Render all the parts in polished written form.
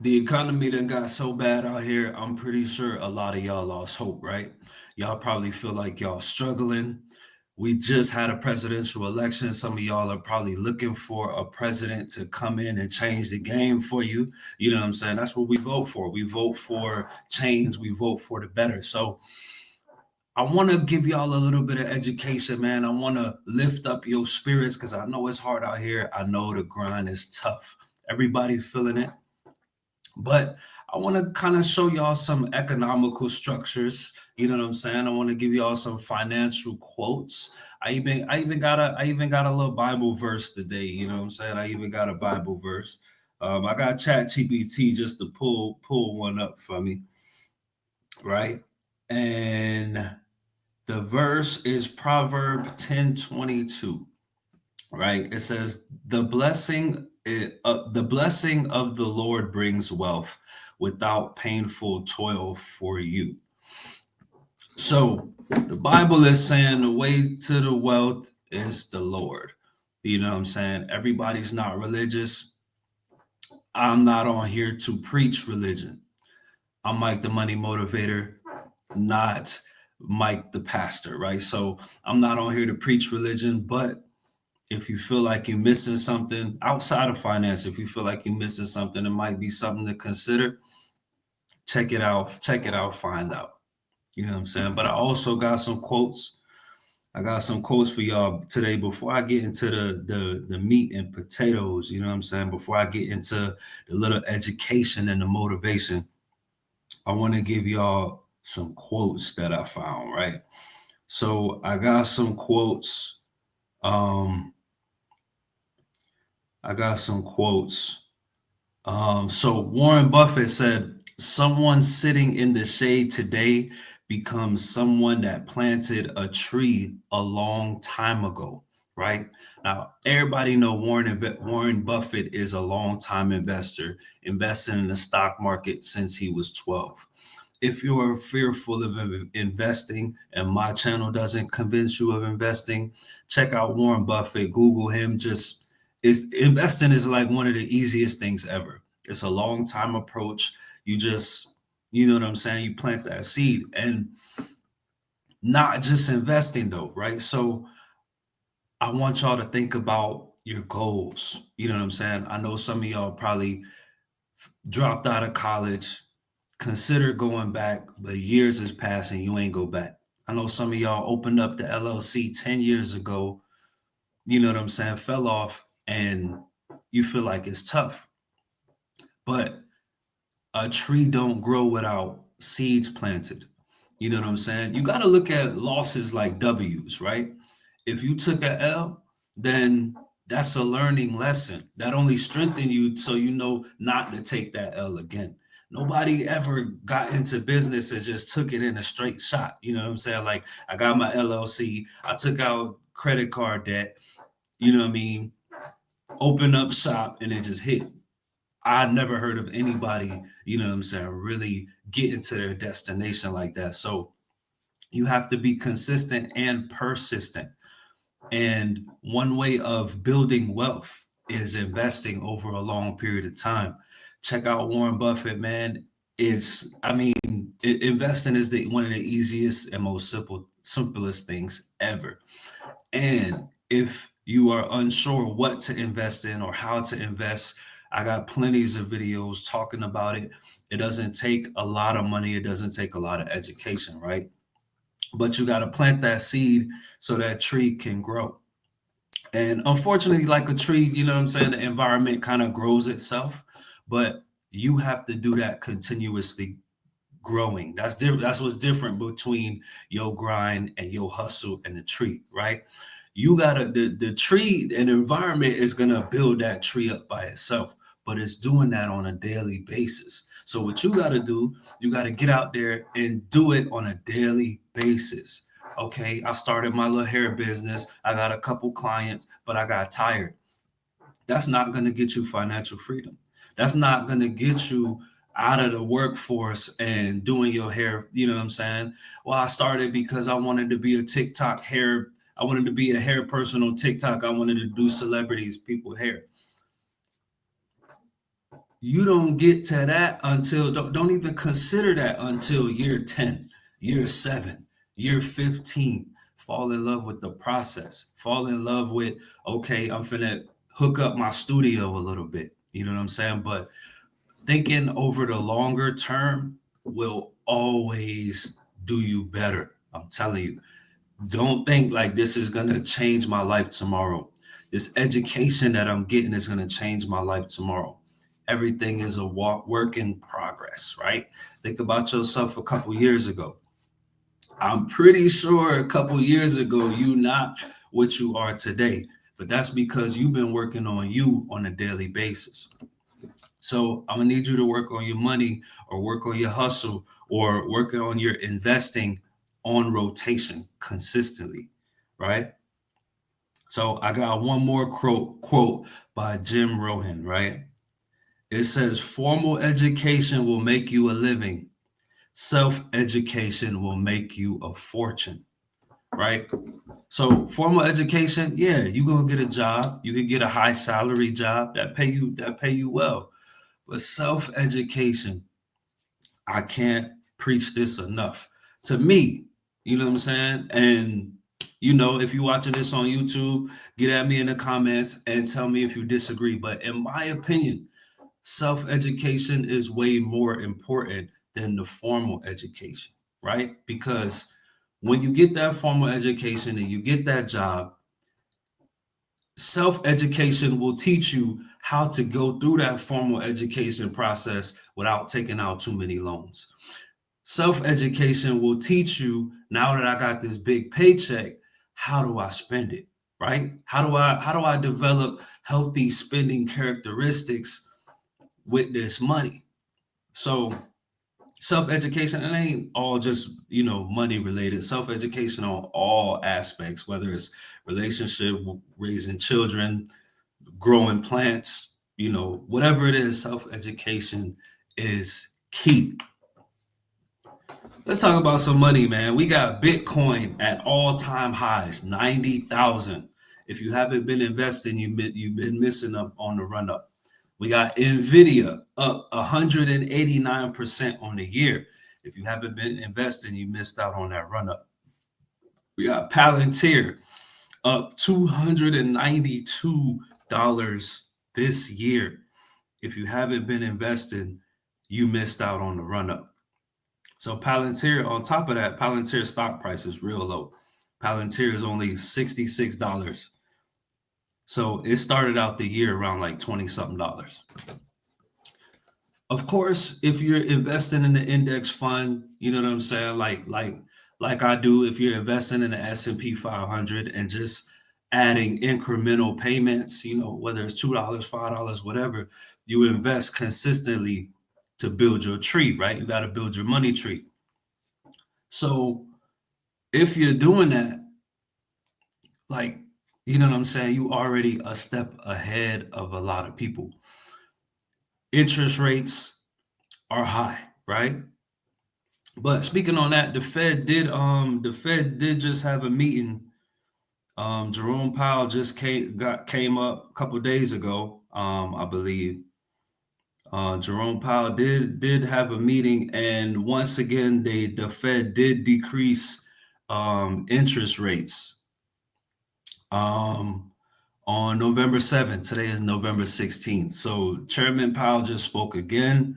The economy done got so bad out here, I'm pretty sure a lot of y'all lost hope, right? Y'all probably feel like y'all struggling. We just had a presidential election. Some of y'all are probably looking for a president to come in and change the game for you. You know what I'm saying? That's what we vote for. We vote for change. We vote for the better. So I want to give y'all a little bit of education, man. I want to lift up your spirits because I know it's hard out here. I know the grind is tough. Everybody feeling it. But I want to kind of show y'all some economical structures. You know what I'm saying? I want to give y'all some financial quotes. I even got a little Bible verse today. You know what I'm saying? I even got a Bible verse. I got Chat GPT just to pull one up for me, right? And the verse is Proverb 10:22, right? It says, the blessing of the Lord brings wealth without painful toil for you. So the Bible is saying the way to the wealth is the Lord. You know what I'm saying? Everybody's not religious. I'm not on here to preach religion. I'm Mike the Money Motivator, not Mike the Pastor, right? So I'm not on here to preach religion, but if you feel like you're missing something outside of finance, if you feel like you're missing something, it might be something to consider. Check it out, find out. You know what I'm saying? But I also got some quotes. I got some quotes for y'all today before I get into the meat and potatoes. You know what I'm saying? Before I get into the little education and the motivation, I want to give y'all some quotes that I found, right? So I got some quotes. Um, I got some quotes. So Warren Buffett said, someone sitting in the shade today becomes someone that planted a tree a long time ago, right? Now, everybody know Warren Buffett is a long time investor, investing in the stock market since he was 12. If you are fearful of investing and my channel doesn't convince you of investing, check out Warren Buffett, Google him. Just is investing is like one of the easiest things ever. It's a long time approach. You just, you know what I'm saying? You plant that seed and not just investing though, right? So I want y'all to think about your goals. You know what I'm saying? I know some of y'all probably dropped out of college, consider going back, but years is passing, you ain't go back. I know some of y'all opened up the LLC 10 years ago, you know what I'm saying, fell off, and you feel like it's tough. But a tree don't grow without seeds planted. You know what I'm saying? You got to look at losses like W's, right? If you took a L, then that's a learning lesson. That only strengthen you so you know not to take that L again. Nobody ever got into business and just took it in a straight shot. You know what I'm saying? Like I got my LLC, I took out credit card debt, you know what I mean? Open up shop and it just hit. I never heard of anybody, you know what I'm saying, really getting to their destination like that. So you have to be consistent and persistent. And one way of building wealth is investing over a long period of time. Check out Warren Buffett, man. Investing is one of the easiest and most simplest things ever. And if you are unsure what to invest in or how to invest, I got plenties of videos talking about it. It doesn't take a lot of money, it doesn't take a lot of education, right? But you got to plant that seed so that tree can grow. And unfortunately, like a tree, you know what I'm saying, the environment kind of grows itself, but you have to do that continuously growing. That's different. That's what's different between your grind and your hustle and the tree, right? You gotta the tree and the environment is gonna build that tree up by itself, but it's doing that on a daily basis. So what you gotta do, you gotta get out there and do it on a daily basis. Okay, I started my little hair business. I got a couple clients, but I got tired. That's not going to get you financial freedom. That's not going to get you out of the workforce and doing your hair. You know what I'm saying? Well, I started because I wanted to be a TikTok hair. I wanted to be a hair person on TikTok. I wanted to do celebrities, people hair. you don't get to that until don't even consider that until year 10, year 7, year 15. Fall in love with the process. Fall in love with, okay, I'm finna hook up my studio a little bit. You know what I'm saying? But thinking over the longer term will always do you better. I'm telling you. Don't think like this is going to change my life tomorrow. This education that I'm getting is going to change my life tomorrow. Everything is a work in progress, right? Think about yourself a couple years ago. I'm pretty sure a couple years ago you not what you are today, but that's because you've been working on you on a daily basis. So I'm gonna need you to work on your money or work on your hustle or work on your investing on rotation consistently, right? So I got one more quote by Jim Rohn, right? It says, formal education will make you a living. Self-education will make you a fortune, right? So formal education, yeah, you're gonna get a job. You can get a high salary job that pay you well. But self-education, I can't preach this enough. To me, you know what I'm saying? And if you're watching this on YouTube, get at me in the comments and tell me if you disagree. But in my opinion, self-education is way more important than the formal education, right? Because when you get that formal education and you get that job, self-education will teach you how to go through that formal education process without taking out too many loans. Self-education will teach you, now that I got this big paycheck, how do I spend it, right? How do I develop healthy spending characteristics with this money? So self-education, it ain't all just money related. Self-education on all aspects, whether it's relationship, raising children, growing plants, whatever it is, self-education is key. Let's talk about some money, man. We got Bitcoin at all-time highs, 90,000. If you haven't been investing, you've been missing up on the run up. We got Nvidia up 189% on the year. If you haven't been investing, you missed out on that run up. We got Palantir up $292 this year. If you haven't been investing, you missed out on the run up. So Palantir, on top of that, Palantir stock price is real low. Palantir is only $66. So it started out the year around like 20 something dollars. Of course, if you're investing in the index fund, you know what I'm saying? Like I do, if you're investing in the S&P 500 and just adding incremental payments, whether it's $2, $5, whatever, you invest consistently to build your tree, right? You got to build your money tree. So if you're doing that, like, you know what I'm saying? You already a step ahead of a lot of people. Interest rates are high, right? But speaking on that, the Fed did just have a meeting. Jerome Powell just came up a couple days ago, I believe. Jerome Powell did have a meeting, and once again, the Fed did decrease interest rates on November 7th. Today is November 16th. So Chairman Powell just spoke again,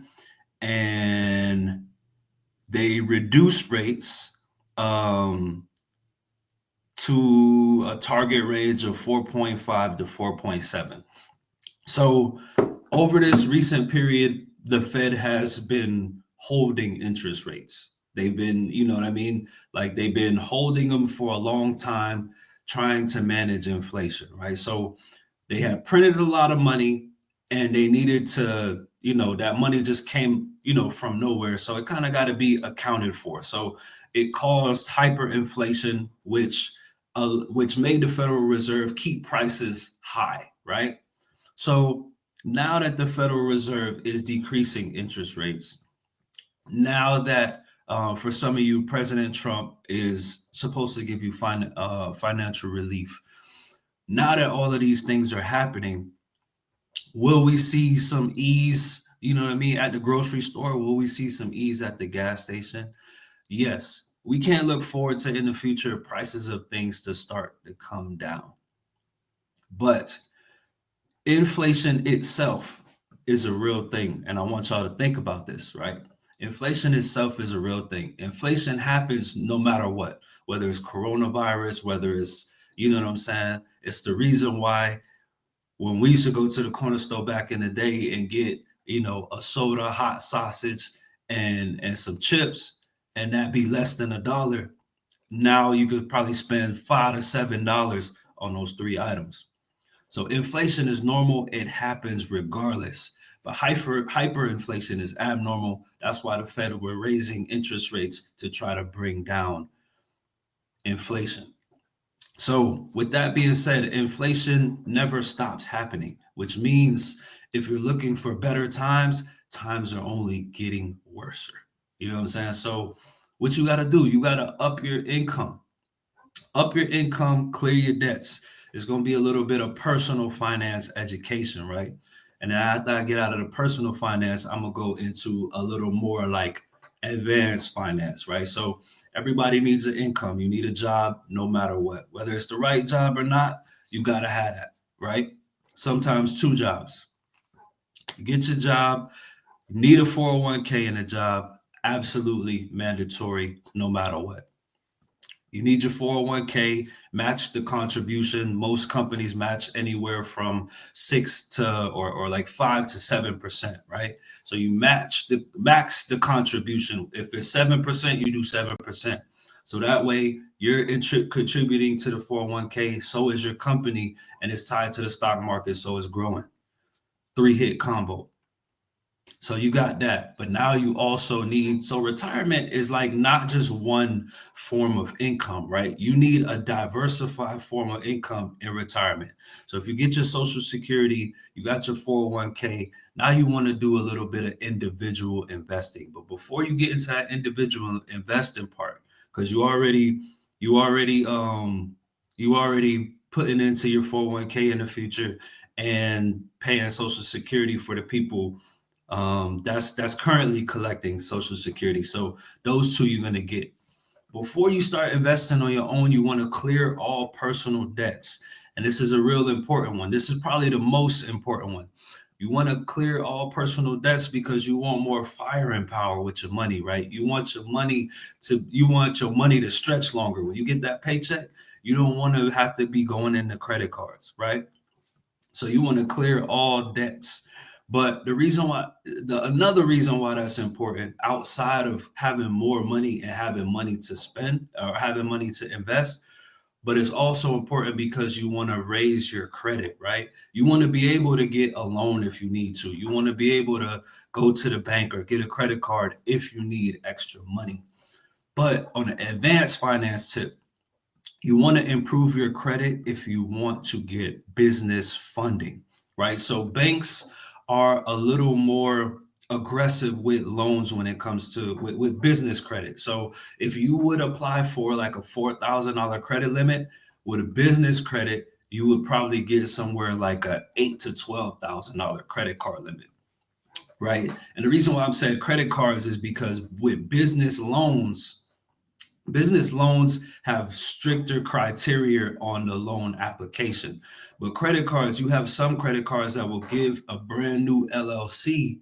and they reduced rates to a target range of 4.5 to 4.7. So over this recent period, the Fed has been holding interest rates. They've been, you know what I mean? Like they've been holding them for a long time, trying to manage inflation, right? So they had printed a lot of money and they needed to, that money just came, from nowhere. So it kind of got to be accounted for. So it caused hyperinflation, which made the Federal Reserve keep prices high, right? So now that the Federal Reserve is decreasing interest rates, now that for some of you, President Trump is supposed to give you financial relief. Now that all of these things are happening, will we see some ease, You know what I mean? At the grocery store, will we see some ease at the gas station? Yes. We can't look forward to in the future prices of things to start to come down. But inflation itself is a real thing. And I want y'all to think about this, right? Inflation itself is a real thing. Inflation happens no matter what, whether it's coronavirus, whether it's, you know what I'm saying? It's the reason why when we used to go to the corner store back in the day and get, a soda, hot sausage, and some chips, and that be less than $1, now you could probably spend $5 to $7 on those three items. So inflation is normal, it happens regardless. But hyperinflation is abnormal. That's why the Fed were raising interest rates to try to bring down inflation. So, with that being said, inflation never stops happening, which means if you're looking for better times, times are only getting worse. You know what I'm saying? So, what you got to do, you got to up your income, clear your debts. It's going to be a little bit of personal finance education, right? And then after I get out of the personal finance, I'm going to go into a little more like advanced finance, right? So everybody needs an income. You need a job no matter what. Whether it's the right job or not, you got to have that, right? Sometimes two jobs. You get your job, you need a 401k in a job, absolutely mandatory no matter what. You need your 401k, match the contribution. Most companies match anywhere from 6 to or like 5 to 7%, right? So you max the contribution. If it's 7%, you do 7%. So that way you're contributing to the 401k, so is your company, and it's tied to the stock market, so it's growing. 3-hit combo. So you got that, but now you also need, so retirement is like not just one form of income, right? You need a diversified form of income in retirement. So if you get your social security, you got your 401k, now you want to do a little bit of individual investing. But before you get into that individual investing part, because you already putting into your 401k in the future and paying social security for the people that's currently collecting social security. So those two you're going to get. Before you start investing on your own, you want to clear all personal debts. And this is a real important one. This is probably the most important one. You want to clear all personal debts because you want more firing power with your money, right? You want your money to stretch longer. When you get that paycheck, you don't want to have to be going into credit cards, right? So you want to clear all debts. But another reason why that's important, outside of having more money and having money to spend or having money to invest, but it's also important because you want to raise your credit, right? You want to be able to get a loan if you need to. You want to be able to go to the bank or get a credit card if you need extra money. But on an advanced finance tip, you want to improve your credit if you want to get business funding, right? So banks are a little more aggressive with loans when it comes to with business credit. So if you would apply for like a $4,000 credit limit with a business credit, you would probably get somewhere like a $8,000 to $12,000 credit card limit, right? And the reason why I'm saying credit cards is because with business loans have stricter criteria on the loan application. But credit cards, you have some credit cards that will give a brand new LLC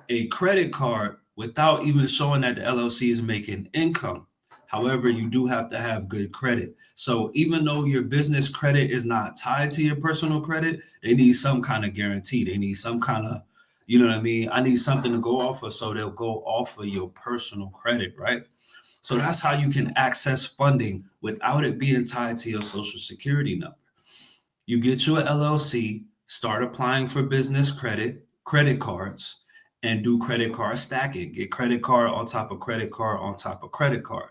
a credit card without even showing that the LLC is making income. However, you do have to have good credit. So even though your business credit is not tied to your personal credit, they need some kind of guarantee. They need some kind of, you know what I mean? I need something to go off of, so they'll go off of your personal credit, right? So that's how you can access funding without it being tied to your social security number. You get your LLC, start applying for business credit cards, and do credit card stacking. Get credit card on top of credit card on top of credit card.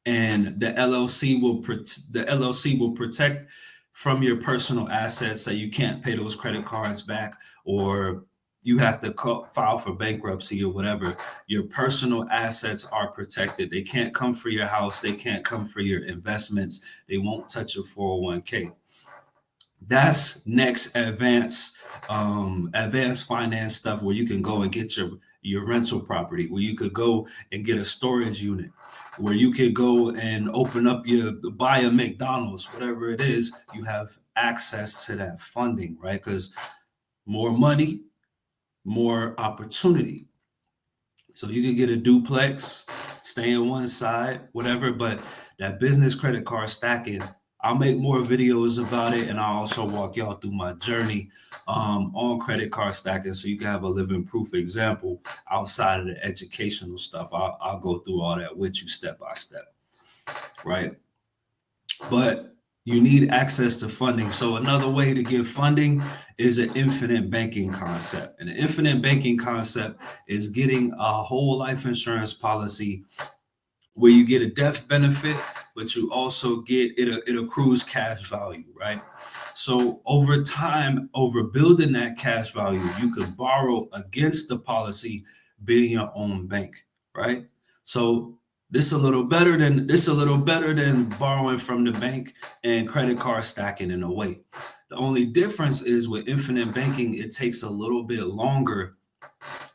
And the LLC will protect from your personal assets, so you can't pay those credit cards back, or you have to file for bankruptcy or whatever. Your personal assets are protected. They can't come for your house. They can't come for your investments. They won't touch your 401k. That's next advanced advanced finance stuff where you can go and get your rental property, where you could go and get a storage unit, where you could go and open up buy a McDonald's, whatever it is, you have access to that funding, right? Because more money, more opportunity. So you can get a duplex, stay on one side, whatever, but that business credit card stacking, I'll make more videos about it, and I'll also walk y'all through my journey on credit card stacking so you can have a living proof example outside of the educational stuff. I'll go through all that with you step by step, right? But you need access to funding. So another way to get funding is an infinite banking concept. And the infinite banking concept is getting a whole life insurance policy where you get a death benefit, but you also get it accrues cash value, right? So over time, over building that cash value, you could borrow against the policy being your own bank, right? So this a little better than borrowing from the bank and credit card stacking in a way. The only difference is with infinite banking, it takes a little bit longer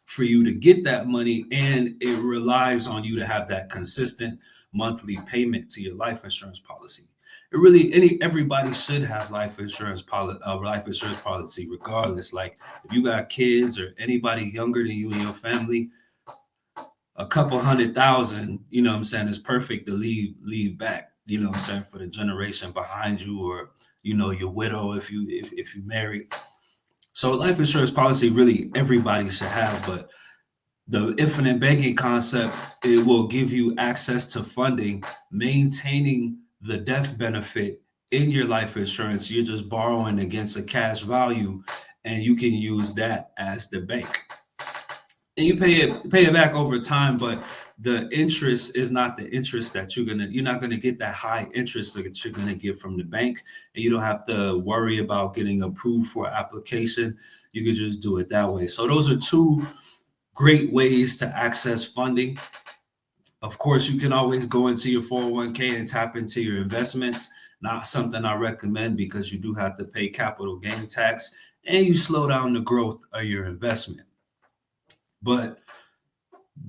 for you to get that money, and it relies on you to have that consistent monthly payment to your life insurance policy. It really everybody should have life insurance policy regardless. Like if you got kids or anybody younger than you in your family, a couple 100,000, you know what I'm saying, is perfect to leave back, you know what I'm saying, for the generation behind you, or you know, your widow if you married. So life insurance policy really everybody should have, but the infinite banking concept, it will give you access to funding, maintaining the death benefit in your life insurance. You're just borrowing against a cash value, and you can use that as the bank. And you pay it back over time, but the interest is not the interest that you're not gonna get that high interest that you're gonna get from the bank, and you don't have to worry about getting approved for application. You can just do it that way. So those are two great ways to access funding. Of course, you can always go into your 401k and tap into your investments. Not something I recommend because you do have to pay capital gain tax and you slow down the growth of your investment. But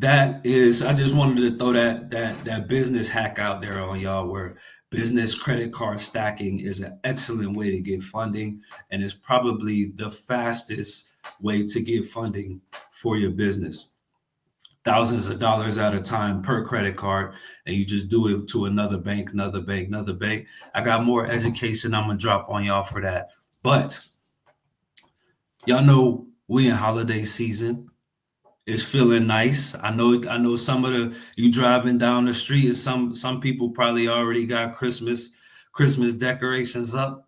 I just wanted to throw that business hack out there on y'all, where business credit card stacking is an excellent way to get funding, and it's probably the fastest way to get funding for your business. Thousands of dollars at a time per credit card, and you just do it to another bank, another bank, another bank. I got more education I'm gonna drop on y'all for that. But y'all know we in holiday season. It's feeling nice. I know some of you driving down the street, and some people probably already got Christmas decorations up,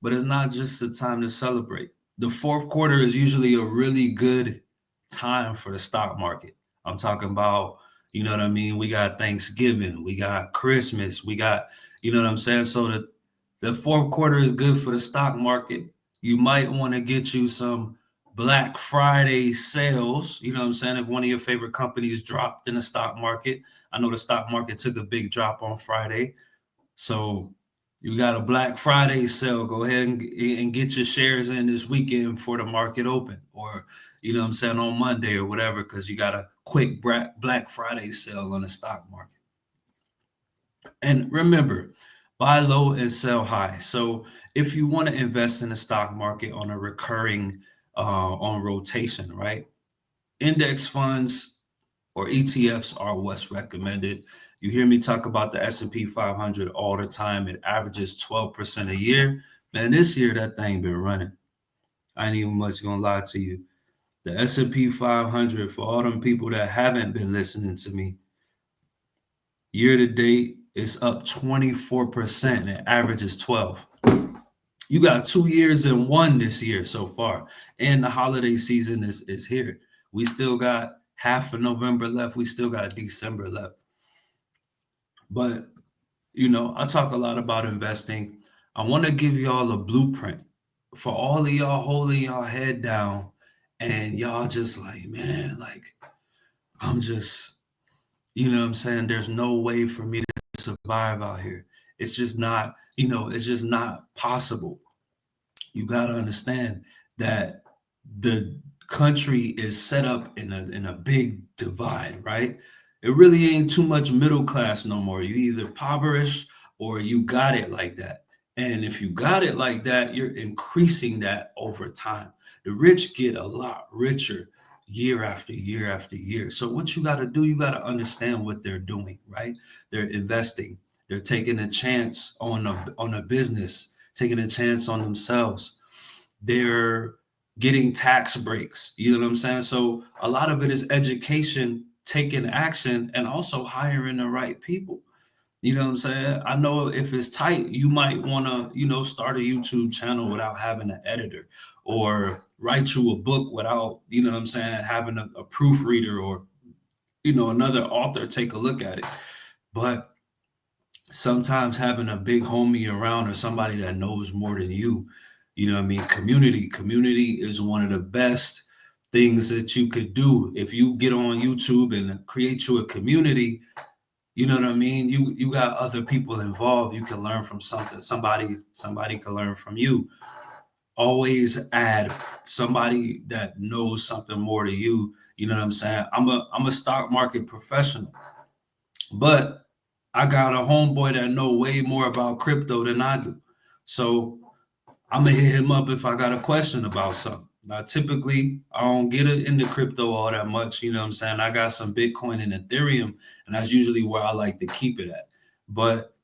but it's not just a time to celebrate. The fourth quarter is usually a really good time for the stock market. I'm talking about, you know what I mean? We got Thanksgiving, we got Christmas, we got, you know what I'm saying? So the fourth quarter is good for the stock market. You might want to get you some Black Friday sales. You know what I'm saying? If one of your favorite companies dropped in the stock market, I know the stock market took a big drop on Friday. So you got a Black Friday sale. Go ahead and get your shares in this weekend before the market open, or you know what I'm saying, on Monday or whatever, because you got a quick Black Friday sale on the stock market. And remember, buy low and sell high. So if you want to invest in the stock market on a recurring on rotation, right? Index funds or ETFs are what's recommended. You hear me talk about the S&P 500 all the time. It averages 12% a year. Man, this year that thing been running. I ain't even much gonna lie to you. The S&P 500, for all them people that haven't been listening to me, year to date, it's up 24% and it averages 12. You got 2 years and one this year so far, and the holiday season is here. We still got half of November left. We still got December left. But, you know, I talk a lot about investing. I want to give y'all a blueprint for all of y'all holding y'all head down and y'all just like, man, like, I'm just, you know what I'm saying? There's no way for me to survive out here. It's just not, it's just not possible. You got to understand that the country is set up in a big divide, right? It really ain't too much middle class no more. You either impoverished or you got it like that. And if you got it like that, you're increasing that over time. The rich get a lot richer year after year after year. So what you got to do, you got to understand what they're doing, right? They're investing. They're taking a chance on a business, taking a chance on themselves. They're getting tax breaks. You know what I'm saying? So a lot of it is education, taking action, and also hiring the right people. You know what I'm saying? I know if it's tight, you might want to, start a YouTube channel without having an editor, or write you a book without, what I'm saying, having a proofreader, or, another author take a look at it. But sometimes having a big homie around, or somebody that knows more than you know what I mean? Community is one of the best things that you could do. If you get on YouTube and create you a community, you know what I mean? You got other people involved. You can learn from something. Somebody can learn from you. Always add somebody that knows something more to you. You know what I'm saying? I'm a stock market professional, but I got a homeboy that know way more about crypto than I do. So I'm gonna hit him up if I got a question about something. Now, typically, I don't get into crypto all that much. You know what I'm saying? I got some Bitcoin and Ethereum, and that's usually where I like to keep it at. But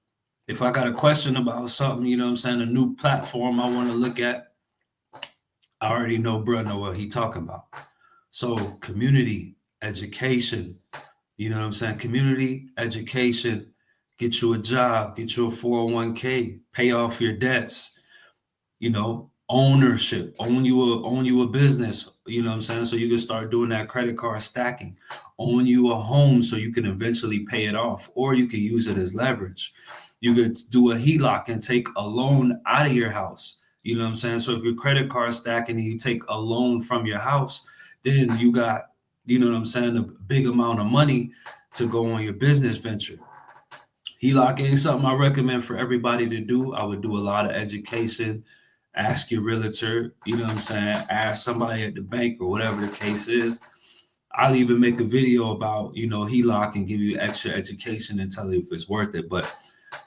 if I got a question about something, you know what I'm saying, a new platform I want to look at, I already know bro know what he talking about. So community, education, you know what I'm saying? Community, education, get you a job, get you a 401k, pay off your debts, ownership, own you a business, you know what I'm saying, so you can start doing that credit card stacking. Own you a home so you can eventually pay it off, or you can use it as leverage. You could do a HELOC and take a loan out of your house, you know what I'm saying. So if your credit card stacking and you take a loan from your house, then you got, you know what I'm saying, a big amount of money to go on your business venture. HELOC ain't something I recommend for everybody to do. I would do a lot of education. Ask your realtor, you know what I'm saying? Ask somebody at the bank or whatever the case is. I'll even make a video about, HELOC, and give you extra education and tell you if it's worth it. But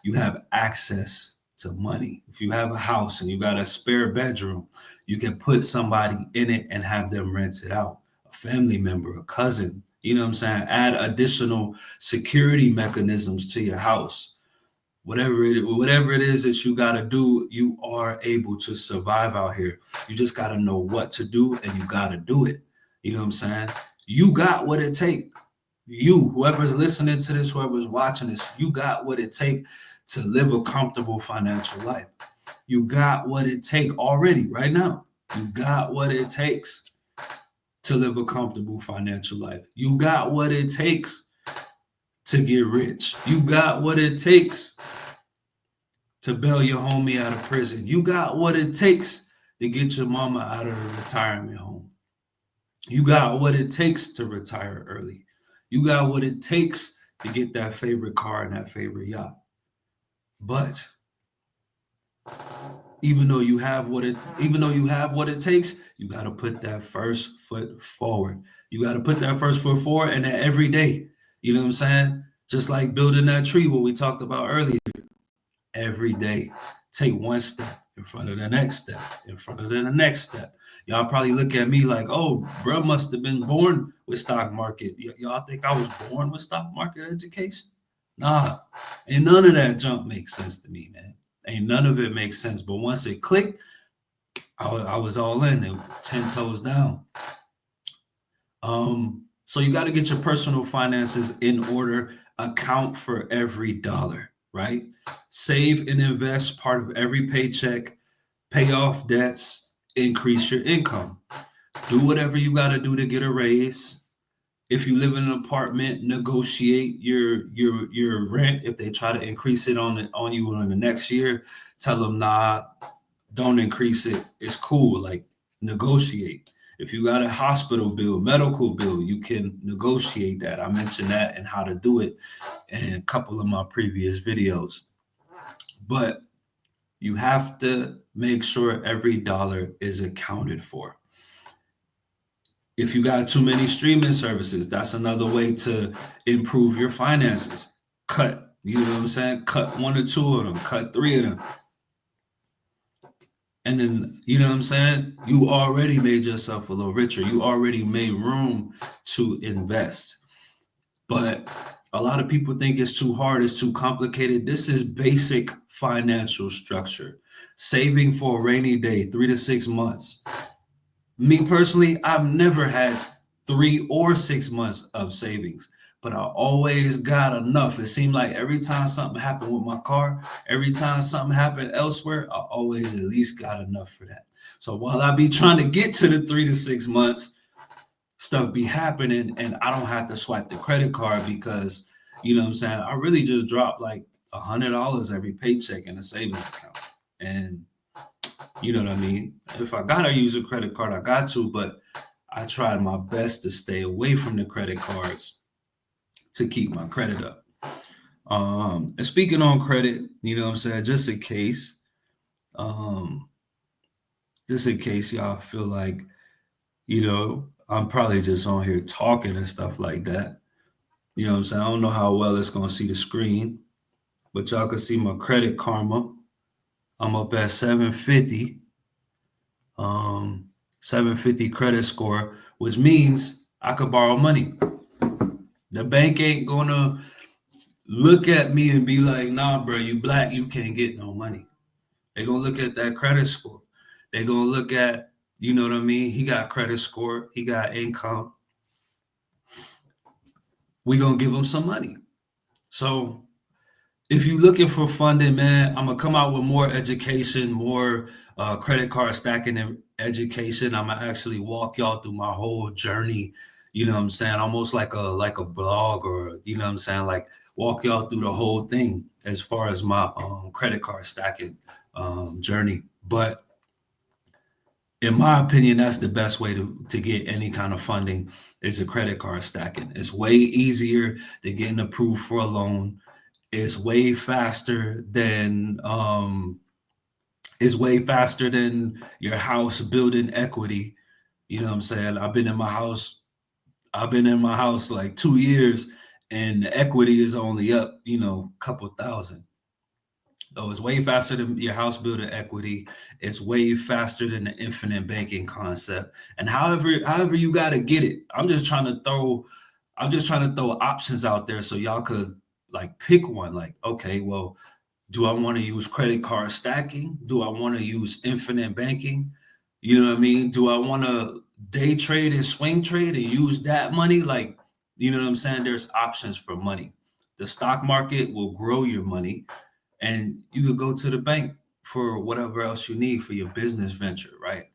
you have access to money. If you have a house and you got a spare bedroom, you can put somebody in it and have them rent it out. A family member, a cousin, you know what I'm saying? Add additional security mechanisms to your house. Whatever it is that you got to do, you are able to survive out here. You just got to know what to do, and you got to do it. You know what I'm saying? You got what it takes. You, whoever's listening to this, whoever's watching this, you got what it takes to live a comfortable financial life. You got what it takes already right now. You got what it takes to live a comfortable financial life. You got what it takes to get rich. You got what it takes to bail your homie out of prison. You got what it takes to get your mama out of the retirement home. You got what it takes to retire early. You got what it takes to get that favorite car and that favorite yacht. But even though you have what it takes, you got to put that first foot forward. You got to put that first foot forward, and that every day. You know what I'm saying? Just like building that tree, what we talked about earlier. Every day, take one step in front of the next step, in front of the next step. Y'all probably look at me like, oh, bro must have been born with stock market. Y'all think I was born with stock market education? Nah, and none of that junk makes sense to me, man. Ain't none of it makes sense. But once it clicked, I was all in and 10 toes down. So you got to get your personal finances in order, account for every dollar, right? Save and invest part of every paycheck, pay off debts, increase your income. Do whatever you got to do to get a raise. If you live in an apartment, negotiate your rent. If they try to increase it on you in the next year, tell them, nah, don't increase it. It's cool. Like, negotiate. If you got a hospital bill, medical bill, you can negotiate that. I mentioned that and how to do it in a couple of my previous videos. But You have to make sure every dollar is accounted for. If you got too many streaming services, that's another way to improve your finances. Cut, you know what I'm saying? Cut one or two of them, cut three of them. And then, you know what I'm saying? You already made yourself a little richer. You already made room to invest. But a lot of people think it's too hard, it's too complicated. This is basic financial structure. Saving for a rainy day, 3 to 6 months. Me personally, I've never had 3 or 6 months of savings, but I always got enough. It seemed like every time something happened with my car, every time something happened elsewhere, I always at least got enough for that. So while I be trying to get to the 3 to 6 months, stuff be happening and I don't have to swipe the credit card because, you know what I'm saying? I really just drop like $100 every paycheck in a savings account. And you know what I mean? If I gotta use a credit card, I got to, but I tried my best to stay away from the credit cards to keep my credit up. And speaking on credit, you know what I'm saying, um, just in case y'all feel like, I'm probably just on here talking and stuff like that. You know what I'm saying? I don't know how well it's gonna see the screen, but y'all can see my credit karma. I'm up at 750. 750 credit score, which means I could borrow money. The bank ain't gonna look at me and be like, nah, bro, you black, you can't get no money. They're gonna look at that credit score. They're gonna look at, you know what I mean? He got credit score, he got income. We gonna give him some money. So if you're looking for funding, man, I'm gonna come out with more education, more credit card stacking and education. I'm gonna actually walk y'all through my whole journey. You know what I'm saying? Almost like a blog, or you know what I'm saying, like walk y'all through the whole thing as far as my credit card stacking journey. But in my opinion, that's the best way to get any kind of funding is a credit card stacking. It's way easier than getting approved for a loan. Is way faster than your house building equity. You know what I'm saying? I've been in my house like 2 years and the equity is only up, a couple thousand. So it's way faster than your house building equity. It's way faster than the infinite banking concept. And however you gotta get it. I'm just trying to throw options out there so y'all could like pick one. Like, okay, well, do I want to use credit card stacking? Do I want to use infinite banking? You know what I mean? Do I want to day trade and swing trade and use that money? Like, you know what I'm saying? There's options for money. The stock market will grow your money, and you could go to the bank for whatever else you need for your business venture, right?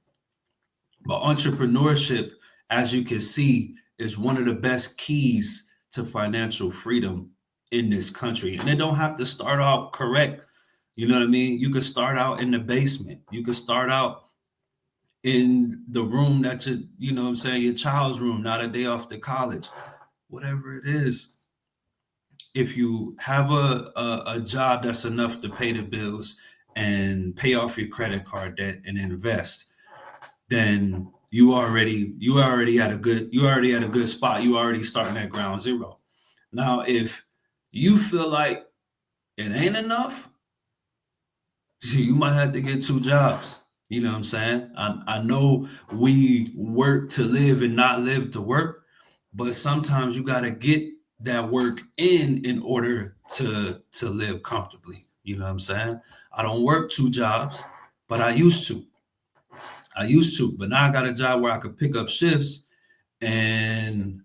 But entrepreneurship, as you can see, is one of the best keys to financial freedom in this country. And it don't have to start out correct. You know what I mean? You could start out in the basement. You could start out in the room that you know what I'm saying, your child's room, not a day off to college. Whatever it is, if you have a job that's enough to pay the bills and pay off your credit card debt and invest, then you already at a good spot. You already starting at ground zero. Now, if you feel like it ain't enough, you might have to get 2 jobs. You know what I'm saying? I know we work to live and not live to work, but sometimes you got to get that work in order to live comfortably. You know what I'm saying? I don't work 2 jobs, but I used to. But now I got a job where I could pick up shifts, and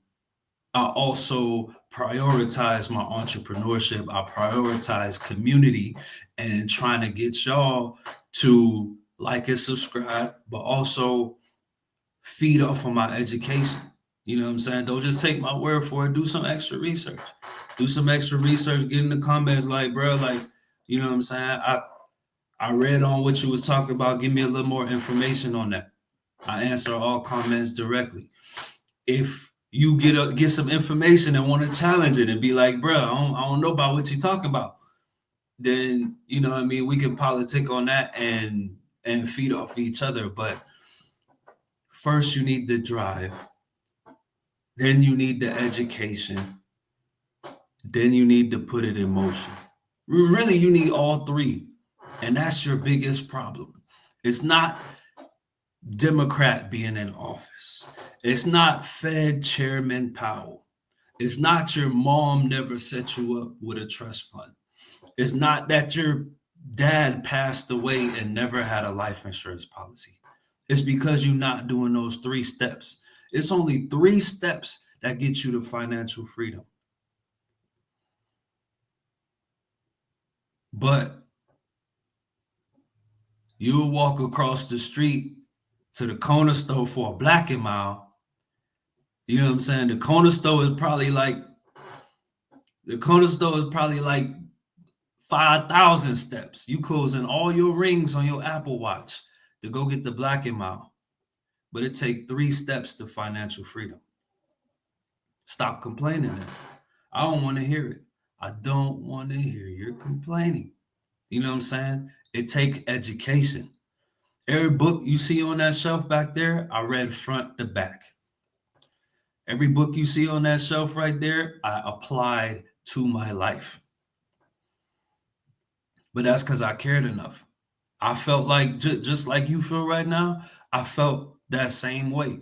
I also prioritize my entrepreneurship. I prioritize community and trying to get y'all to like and subscribe, but also feed off of my education. You know what I'm saying? Don't just take my word for it. Do some extra research. Do some extra research. Get in the comments like, bro, like, you know what I'm saying? I read on what you was talking about. Give me a little more information on that. I answer all comments directly. If you get some information and want to challenge it and be like, bro, I don't know about what you're talking about. then you know what I mean, we can politic on that and feed off each other. But first you need the drive, then you need the education, then you need to put it in motion. Really, you need all three. And that's your biggest problem. It's not Democrat being in office. It's not Fed Chairman Powell. It's not your mom never set you up with a trust fund. It's not that your dad passed away and never had a life insurance policy. It's because you're not doing those three steps. It's only three steps that get you to financial freedom. But you'll walk across the street to the corner store for a Black and Mile. You know what I'm saying? The corner store is probably like 5,000 steps. You closing all your rings on your Apple Watch to go get the Black and Mile. But it takes three steps to financial freedom. Stop complaining then. I don't want to hear it. I don't want to hear you're complaining. You know what I'm saying? It takes education. Every book you see on that shelf back there, I read front to back. Every book you see on that shelf right there, I applied to my life. But that's because I cared enough. I felt like, just like you feel right now, I felt that same way.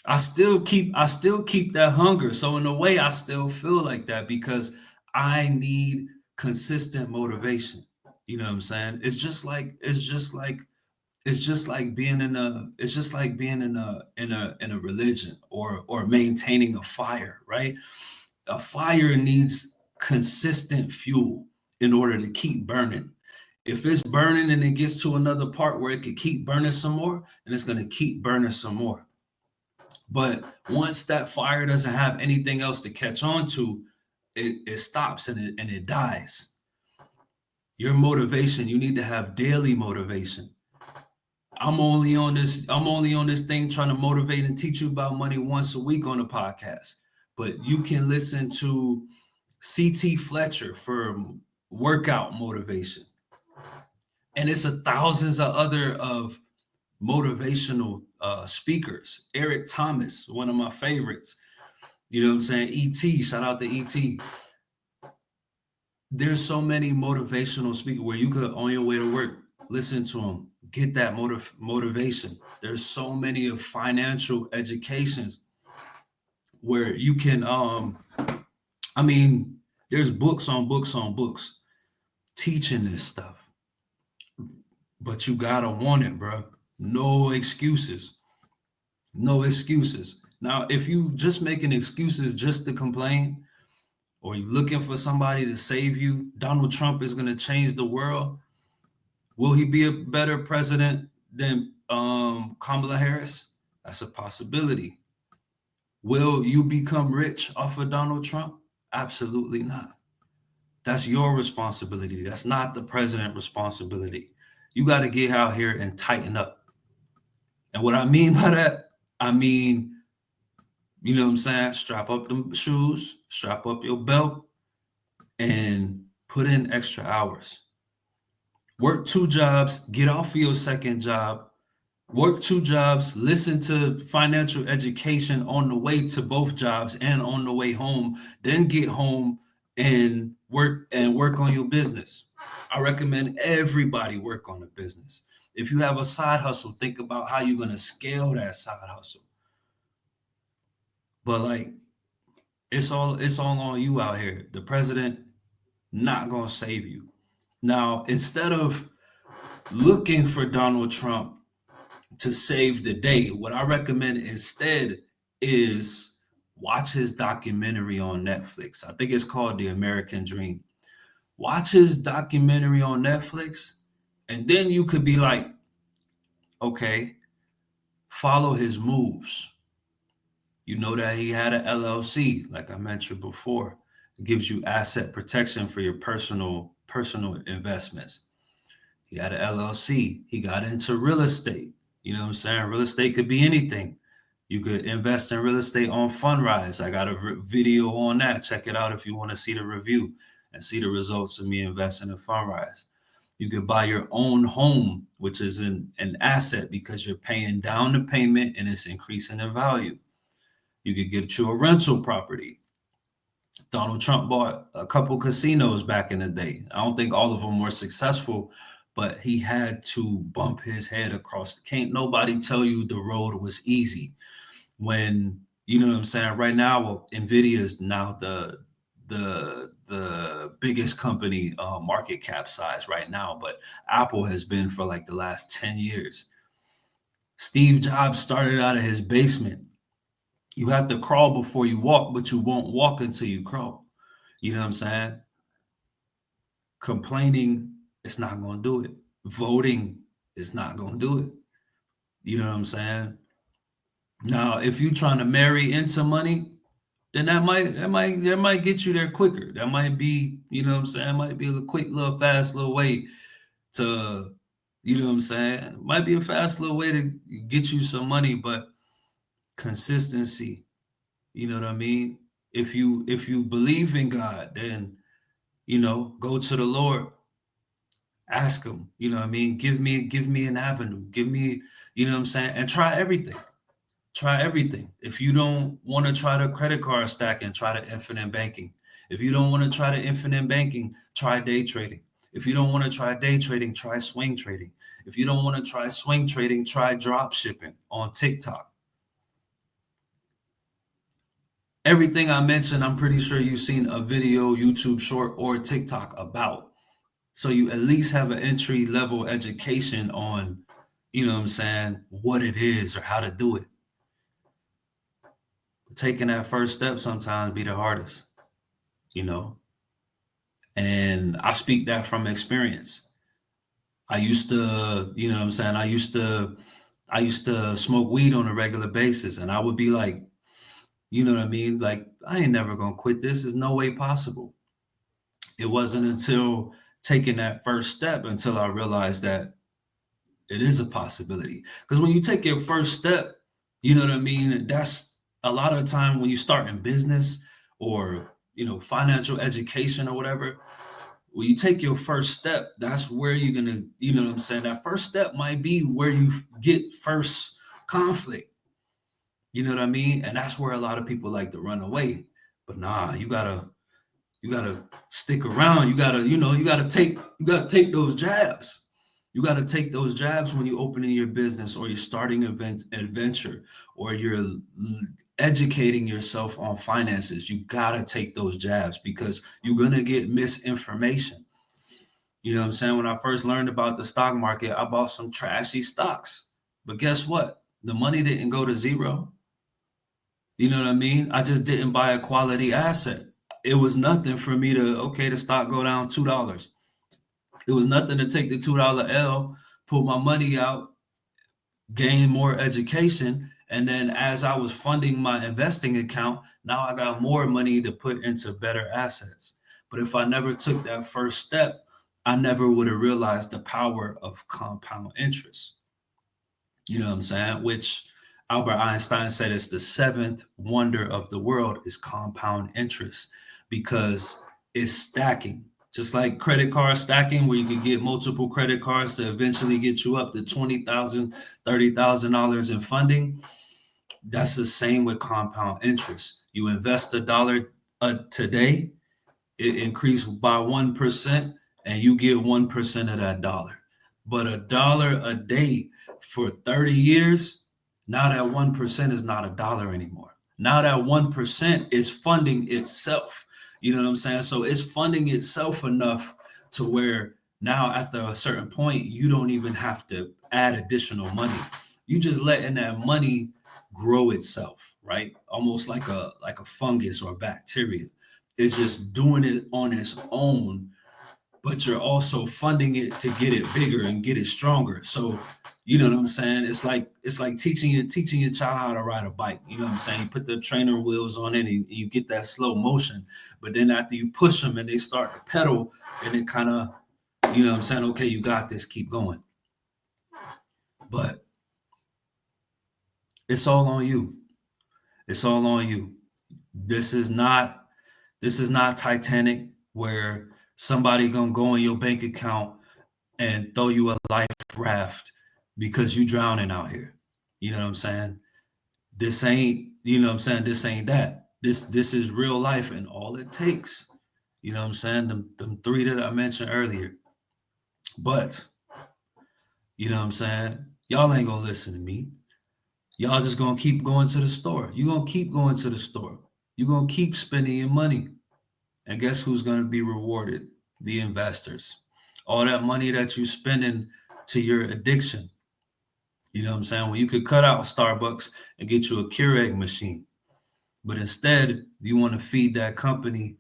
I still keep that hunger. So in a way, I still feel like that because I need consistent motivation. You know what I'm saying? It's just like being in a religion or maintaining a fire, right? A fire needs consistent fuel in order to keep burning. If it's burning and it gets to another part where it could keep burning some more, then it's going to keep burning some more. But once that fire doesn't have anything else to catch on to, it stops and it dies. Your motivation, you need to have daily motivation. I'm only on this thing trying to motivate and teach you about money once a week on the podcast. But you can listen to CT Fletcher for workout motivation. And it's thousands of other of motivational speakers. Eric Thomas, one of my favorites. You know what I'm saying? ET, shout out to ET. There's so many motivational speakers where you could, on your way to work, listen to them, get that motivation. There's so many of financial educations where you can, there's books on books on books teaching this stuff. But you gotta want it, bro. No excuses. No excuses. Now, if you just making excuses just to complain, or you're looking for somebody to save you, Donald Trump is going to change the world. Will he be a better president than Kamala Harris? That's a possibility. Will you become rich off of Donald Trump? Absolutely not. That's your responsibility. That's not the president's responsibility. You got to get out here and tighten up. And what I mean by that, I mean, you know what I'm saying? Strap up them shoes, strap up your belt, and put in extra hours. Work 2 jobs, get off of your second job, work 2 jobs, listen to financial education on the way to both jobs and on the way home, then get home and work on your business. I recommend everybody work on a business. If you have a side hustle, think about how you're going to scale that side hustle. But like, it's all on you out here. The president not gonna save you. Now, instead of looking for Donald Trump to save the day, what I recommend instead is watch his documentary on Netflix. I think it's called The American Dream. Watch his documentary on Netflix, and then you could be like, okay, follow his moves. You know that he had an LLC, like I mentioned before. It gives you asset protection for your personal investments. He had an LLC. He got into real estate. You know what I'm saying? Real estate could be anything. You could invest in real estate on Fundrise. I got a video on that. Check it out if you want to see the review. and see the results of me investing in Fundrise. You could buy your own home, which is an asset because you're paying down the payment and it's increasing in value. You could get you a rental property. Donald Trump bought a couple casinos back in the day. I don't think all of them were successful, but he had to bump his head across. Can't nobody tell you the road was easy. When you know what I'm saying. Right now, well, Nvidia is now the biggest company, market cap size right now, but Apple has been for like the last 10 years. Steve Jobs started out of his basement. You have to crawl before you walk, but you won't walk until you crawl. You know what I'm saying? Complaining, it's not going to do it. Voting is not going to do it. You know what I'm saying? Now, if you're trying to marry into money, then that might get you there quicker. That might be, you know what I'm saying? It might be a quick, little fast, little way to, you know what I'm saying? It might be a fast little way to get you some money, but consistency, you know what I mean? If you believe in God, then go to the Lord, ask him, you know what I mean? Give me an avenue. Give me, you know what I'm saying? And try everything. Try everything. If you don't want to try the credit card stacking, try the infinite banking. If you don't want to try the infinite banking, try day trading. If you don't want to try day trading, try swing trading. If you don't want to try swing trading, try drop shipping on TikTok. Everything I mentioned, I'm pretty sure you've seen a video, YouTube short, or TikTok about. So you at least have an entry level education on, you know what I'm saying, what it is or how to do it. Taking that first step sometimes be the hardest, you know. And I speak that from experience. I used to, you know what I'm saying, I used to smoke weed on a regular basis, and I would be like, you know what I mean? Like, I ain't never gonna quit this. There's no way possible. It wasn't until taking that first step until I realized that it is a possibility. Because when you take your first step, you know what I mean? That's a lot of the time when you start in business or, financial education or whatever. When you take your first step, that's where you're gonna, you know what I'm saying? That first step might be where you get first conflict. You know what I mean? And that's where a lot of people like to run away. But nah, you gotta stick around. You gotta take those jabs. You gotta take those jabs when you're opening your business or you're starting an adventure or you're educating yourself on finances. You gotta take those jabs because you're gonna get misinformation. You know what I'm saying? When I first learned about the stock market, I bought some trashy stocks. But guess what? The money didn't go to zero. You know what I mean? I just didn't buy a quality asset. It was nothing for me to, okay, the stock go down $2. It was nothing to take the $2 L, pull my money out, gain more education. And then as I was funding my investing account, now I got more money to put into better assets. But if I never took that first step, I never would have realized the power of compound interest. You know what I'm saying? Which Albert Einstein said is the seventh wonder of the world is compound interest because it's stacking. Just like credit card stacking, where you could get multiple credit cards to eventually get you up to $20,000, $30,000 in funding. That's the same with compound interest. You invest $1 today, it increased by 1%, and you get 1% of that dollar. But $1 a day for 30 years, now that 1% is not a dollar anymore. Now that 1% is funding itself. You know what I'm saying? So it's funding itself enough to where now after a certain point, you don't even have to add additional money. You just letting that money grow itself, right? Almost like a fungus or bacteria. It's just doing it on its own, but you're also funding it to get it bigger and get it stronger. So, you know what I'm saying? It's like teaching your child how to ride a bike. You know what I'm saying? You put the trainer wheels on it and you get that slow motion. But then after you push them and they start to pedal, and it kind of, you know what I'm saying? Okay, you got this, keep going. But it's all on you. It's all on you. This is not Titanic. where somebody gonna go in your bank account and throw you a life raft because you drowning out here. You know what I'm saying? This ain't, you know what I'm saying? This ain't that. This is real life and all it takes. You know what I'm saying? Them three that I mentioned earlier. But, you know what I'm saying? Y'all ain't gonna listen to me. Y'all just gonna keep going to the store. You gonna keep going to the store. You gonna keep spending your money. And guess who's gonna be rewarded? The investors. All that money that you spending to your addiction. You know what I'm saying? When you could cut out Starbucks and get you a Keurig machine. But instead, you want to feed that company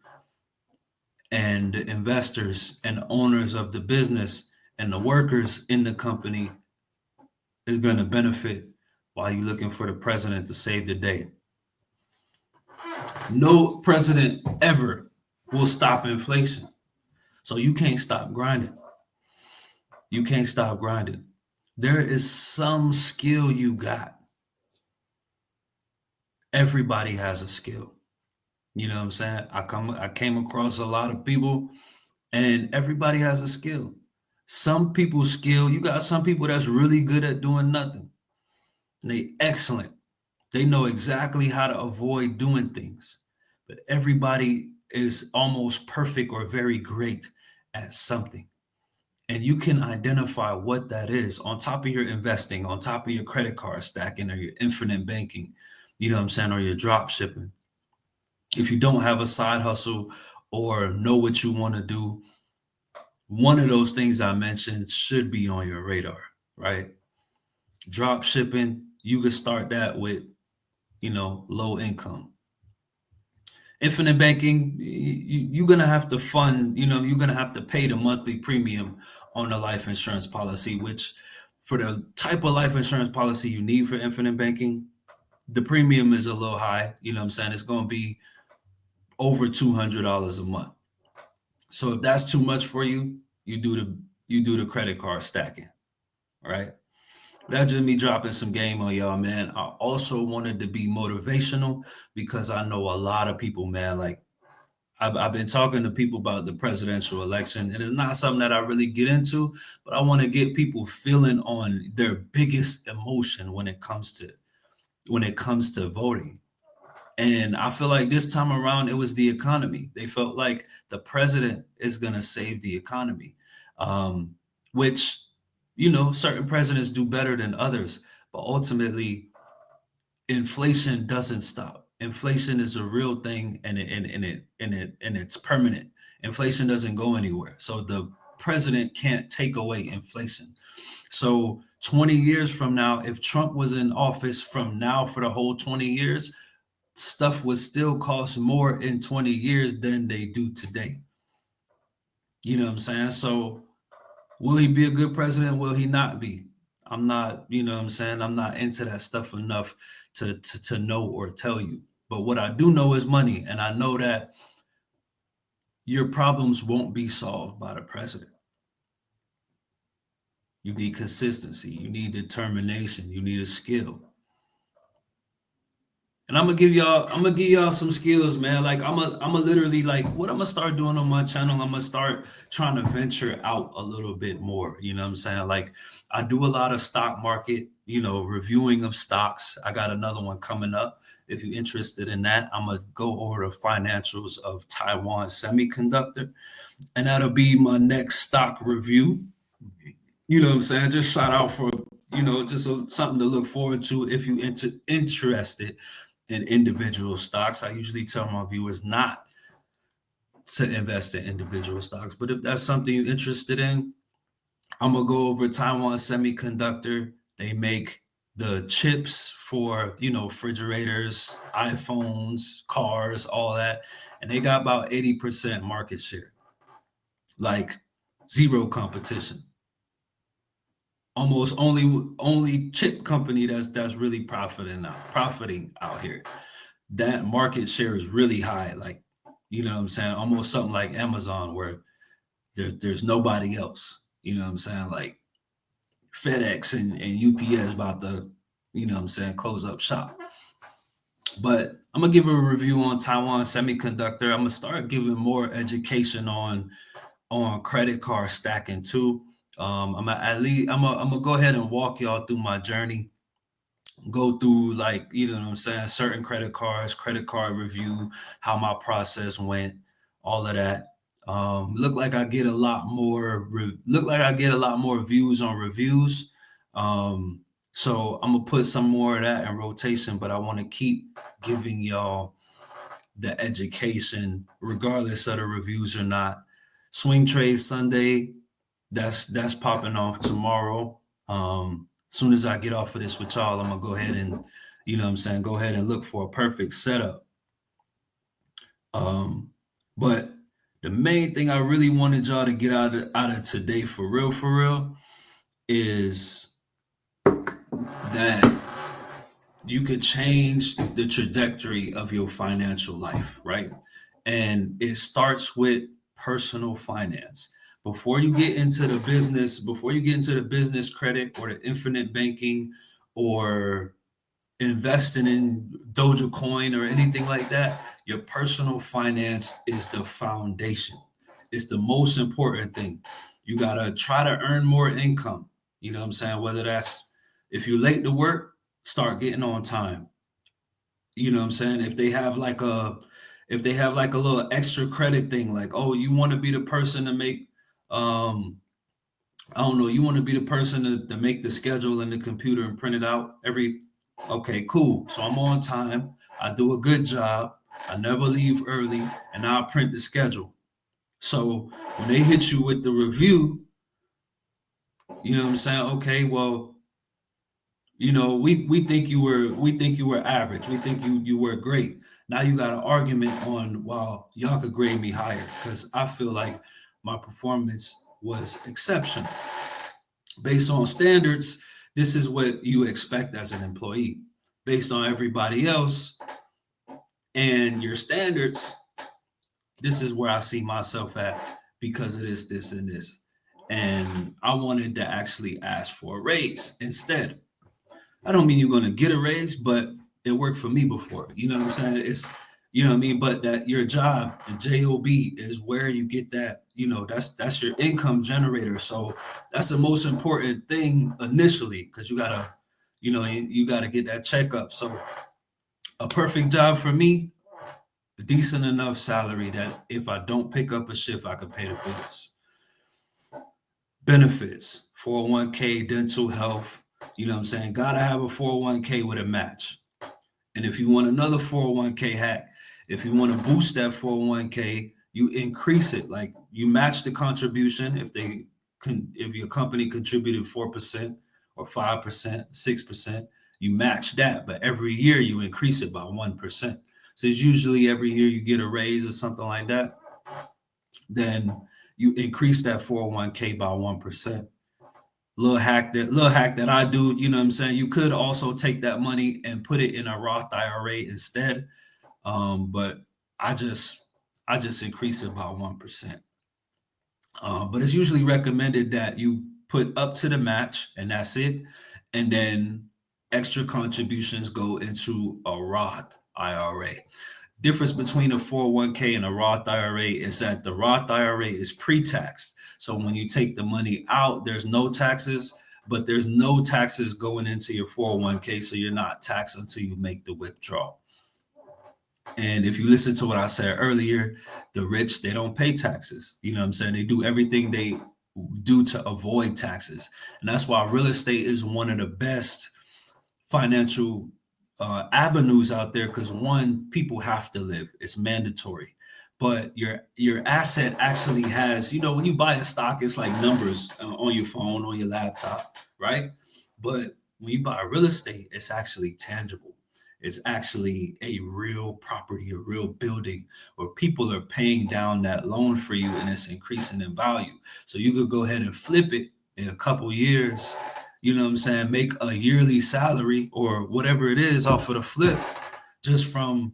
and the investors and owners of the business and the workers in the company is going to benefit while you're looking for the president to save the day. No president ever will stop inflation. So you can't stop grinding. You can't stop grinding. There is some skill you got. Everybody has a skill. You know what I'm saying? I came across a lot of people and everybody has a skill. Some people's skill, you got some people that's really good at doing nothing. And they excellent. They know exactly how to avoid doing things. But everybody is almost perfect or very great at something. And you can identify what that is on top of your investing, on top of your credit card stacking or your infinite banking, you know what I'm saying, or your drop shipping. If you don't have a side hustle or know what you want to do, one of those things I mentioned should be on your radar, right? Drop shipping, you could start that with, low income. Infinite banking, you're gonna have to fund, you're gonna have to pay the monthly premium on the life insurance policy, which for the type of life insurance policy you need for infinite banking, the premium is a little high. You know what I'm saying? It's gonna be over $200 a month. So if that's too much for you, you do the credit card stacking, right? That just me dropping some game on y'all, man. I also wanted to be motivational because I know a lot of people, man. Like I've been talking to people about the presidential election, and it's not something that I really get into, but I want to get people feeling on their biggest emotion when it comes to voting. And I feel like this time around, it was the economy. They felt like the president is going to save the economy, which, certain presidents do better than others. But ultimately, inflation doesn't stop. Inflation is a real thing, and it's permanent. Inflation doesn't go anywhere. So the president can't take away inflation. So 20 years from now, if Trump was in office from now for the whole 20 years, stuff would still cost more in 20 years than they do today. You know what I'm saying? So will he be a good president? Will he not be? I'm not, you know what I'm saying? I'm not into that stuff enough to know or tell you. But what I do know is money. And I know that your problems won't be solved by the president. You need consistency, you need determination, you need a skill. And I'm gonna give y'all some skills, man. Like I'm a literally like what I'm gonna start doing on my channel. I'm gonna start trying to venture out a little bit more. You know what I'm saying? Like I do a lot of stock market, reviewing of stocks. I got another one coming up. If you're interested in that, I'm gonna go over the financials of Taiwan Semiconductor, and that'll be my next stock review. You know what I'm saying? Just shout out for something to look forward to if you interested in individual stocks. I usually tell my viewers not to invest in individual stocks, but if that's something you're interested in, I'm gonna go over Taiwan Semiconductor. They make the chips for refrigerators, iPhones, cars, all that, and they got about 80% market share, like zero competition. Almost only chip company that's really profiting out here. That market share is really high. Like, you know what I'm saying? Almost something like Amazon where there's nobody else. You know what I'm saying? Like FedEx and UPS about to, close up shop. But I'm gonna give a review on Taiwan Semiconductor. I'm gonna start giving more education on credit card stacking too. I'm gonna at least I'm gonna go ahead and walk y'all through my journey, go through, like, you know what I'm saying, certain credit cards, credit card review, how my process went, all of that. Look like I get a lot more views on reviews. Um, so I'm gonna put some more of that in rotation, but I want to keep giving y'all the education regardless of the reviews or not. Swing Trade Sunday, that's popping off tomorrow. Soon as I get off of this with y'all, I'm gonna go ahead and, you know what I'm saying, go ahead and look for a perfect setup. Um, but the main thing I really wanted y'all to get out of today, for real, is that you could change the trajectory of your financial life, right? And it starts with personal finance. Before you get into the business credit or the infinite banking or investing in Doja Coin or anything like that, your personal finance is the foundation. It's the most important thing. You gotta try to earn more income. You know what I'm saying? Whether that's, if you're late to work, start getting on time. You know what I'm saying? If they have like a little extra credit thing, like, oh, you want to be the person to make, um I don't know, you want to be the person to make the schedule in the computer and print it out every, okay, cool. So I'm on time. I do a good job. I never leave early, and now I print the schedule. So when they hit you with the review, you know what I'm saying? Okay, well, we think you were average. We think you were great. Now you got an argument on, well, y'all could grade me higher because I feel like my performance was exceptional. Based on standards, this is what you expect as an employee. Based on everybody else and your standards, this is where I see myself at because of this, and this. And I wanted to actually ask for a raise instead. I don't mean you're going to get a raise, but it worked for me before. You know what I'm saying? You know what I mean? But that your job, the job, is where you get that, that's your income generator. So that's the most important thing initially, because you gotta get that checkup. So a perfect job for me, a decent enough salary that if I don't pick up a shift, I can pay the bills. Benefits, 401k, dental health, you know what I'm saying? Gotta have a 401k with a match. And if you want another 401k hack, if you want to boost that 401k, you increase it. Like, you match the contribution. If your company contributed 4% or 5%, 6%, you match that. But every year you increase it by 1%. So it's usually every year you get a raise or something like that. Then you increase that 401k by 1%. Little hack that I do, you know what I'm saying? You could also take that money and put it in a Roth IRA instead. But I just I just increase it by 1%. But it's usually recommended that you put up to the match and that's it. And then extra contributions go into a Roth IRA. Difference between a 401k and a Roth IRA is that the Roth IRA is pre-taxed. So when you take the money out, there's no taxes, but there's no taxes going into your 401k. So you're not taxed until you make the withdrawal. And if you listen to what I said earlier, the rich, they don't pay taxes. You know what I'm saying? They do everything they do to avoid taxes. And that's why real estate is one of the best financial avenues out there, because one, people have to live, it's mandatory. But your asset actually has, when you buy a stock, it's like numbers on your phone, on your laptop, right? But when you buy real estate, it's actually tangible. It's actually a real property, a real building where people are paying down that loan for you, and it's increasing in value. So you could go ahead and flip it in a couple years, you know what I'm saying, make a yearly salary or whatever it is off of the flip, just from,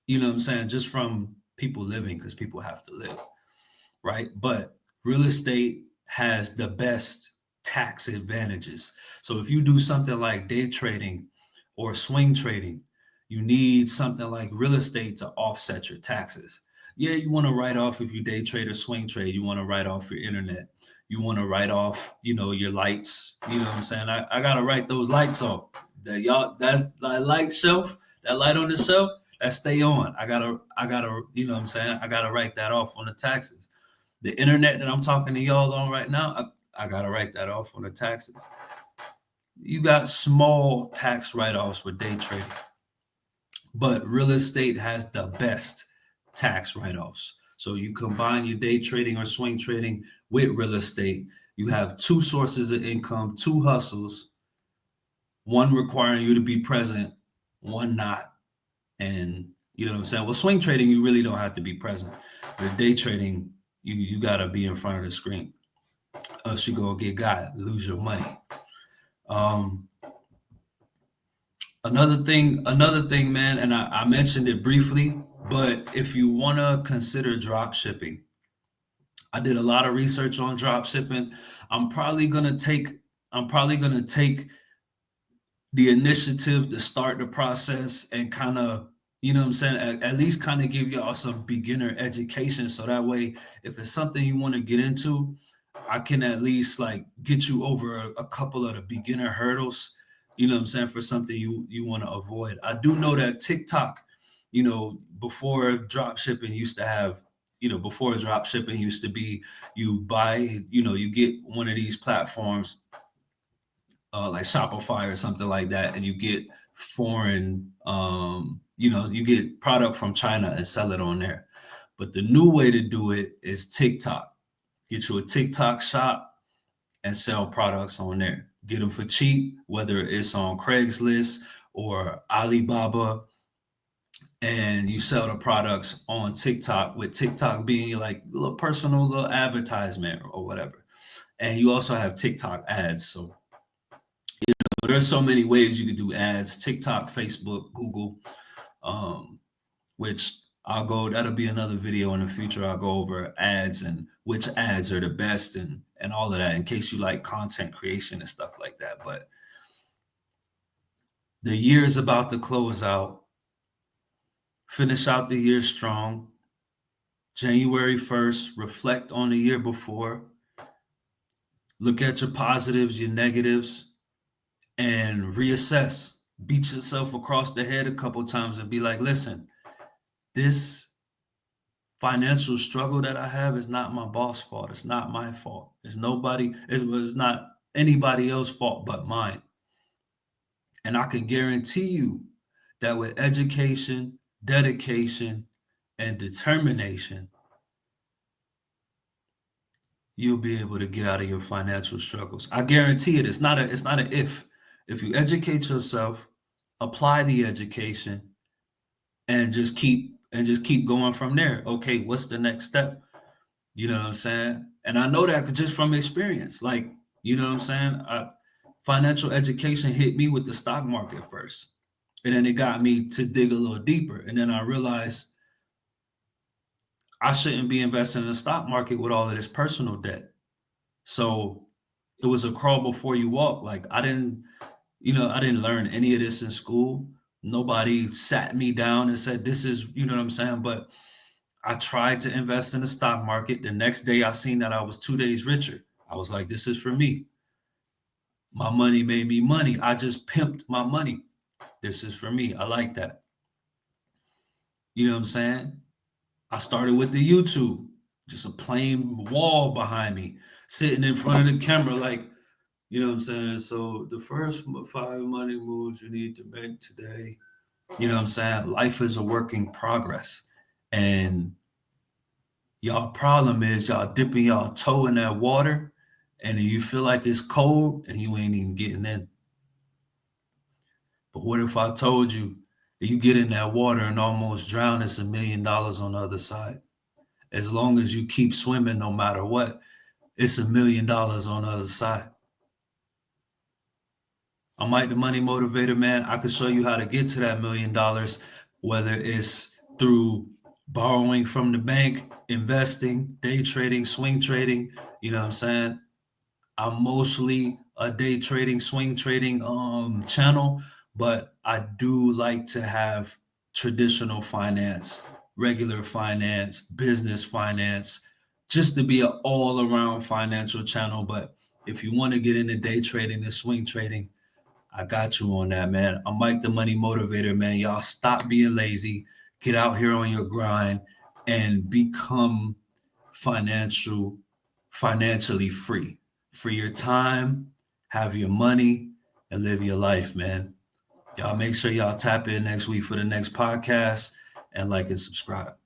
just from people living, because people have to live, right? But real estate has the best tax advantages. So if you do something like day trading or swing trading, You need something like real estate to offset your taxes. Yeah, you want to write off if you day trade or swing trade. You want to write off your internet. You want to write off, your lights. You know what I'm saying? I gotta write those lights off. That light shelf, that light on the shelf, that stay on. I gotta, you know what I'm saying? I gotta write that off on the taxes. The internet that I'm talking to y'all on right now, I gotta write that off on the taxes. You got small tax write-offs with day trading, but real estate has the best tax write-offs. So you combine your day trading or swing trading with real estate, you have two sources of income, two hustles, one requiring you to be present, one not. And you know what I'm saying? Well, swing trading, you really don't have to be present. But day trading, you gotta be in front of the screen. Else you gonna get got, lose your money. Um, another thing, man, and I mentioned it briefly, but if you want to consider drop shipping, I did a lot of research on drop shipping. I'm probably gonna take I'm probably gonna take the initiative to start the process and kind of, you know what I'm saying, at least kind of give y'all some beginner education. So that way, if it's something you want to get into, I can at least like get you over a couple of the beginner hurdles, you know what I'm saying, for something you want to avoid. I do know that TikTok, before drop shipping used to have, before drop shipping used to be you buy, you get one of these platforms like Shopify or something like that, and you get foreign, you get product from China and sell it on there. But the new way to do it is TikTok. Get you a TikTok shop and sell products on there. Get them for cheap, whether it's on Craigslist or Alibaba, and you sell the products on TikTok, with TikTok being like a little personal little advertisement or whatever. And you also have TikTok ads. So there's so many ways you could do ads: TikTok, Facebook, Google, um, which that'll be another video in the future. I'll go over ads and which ads are the best and all of that, in case you like content creation and stuff like that. But the year is about to close out. Finish out the year strong. January 1st, reflect on the year before. Look at your positives, your negatives, and reassess. Beat yourself across the head a couple times and be like, listen, this financial struggle that I have is not my boss' fault. It's not my fault. It was not anybody else's fault but mine. And I can guarantee you that with education, dedication, and determination, you'll be able to get out of your financial struggles. I guarantee it. It's not a if. If you educate yourself, apply the education, and just keep going from there. Okay, what's the next step? You know what I'm saying? And I know that just from experience. Like, you know what I'm saying? Financial education hit me with the stock market first. And then it got me to dig a little deeper. And then I realized I shouldn't be investing in the stock market with all of this personal debt. So it was a crawl before you walk. Like I didn't learn any of this in school. Nobody sat me down and said, this is, you know what I'm saying? But I tried to invest in the stock market. The next day I seen that I was 2 days richer. I was like, this is for me. My money made me money. I just pimped my money. This is for me. I like that. You know what I'm saying? I started with the YouTube, just a plain wall behind me, sitting in front of the camera, like, you know what I'm saying? So the first 5 money moves you need to make today. You know what I'm saying? Life is a work in progress. And y'all problem is y'all dipping y'all toe in that water, and then you feel like it's cold and you ain't even getting in. But what if I told you that you get in that water and almost drown, it's $1 million on the other side? As long as you keep swimming, no matter what, it's $1 million on the other side. I'm Mike the Money Motivator, man. I could show you how to get to that $1 million, whether it's through borrowing from the bank, investing, day trading, swing trading. You know what I'm saying? I'm mostly a day trading, swing trading channel, but I do like to have traditional finance, regular finance, business finance, just to be an all around financial channel. But if you want to get into day trading and swing trading, I got you on that, man. I'm Mike the Money Motivator, man. Y'all stop being lazy, get out here on your grind, and become financial, financially free. Free your time, have your money, and live your life, man. Y'all make sure y'all tap in next week for the next podcast and like and subscribe.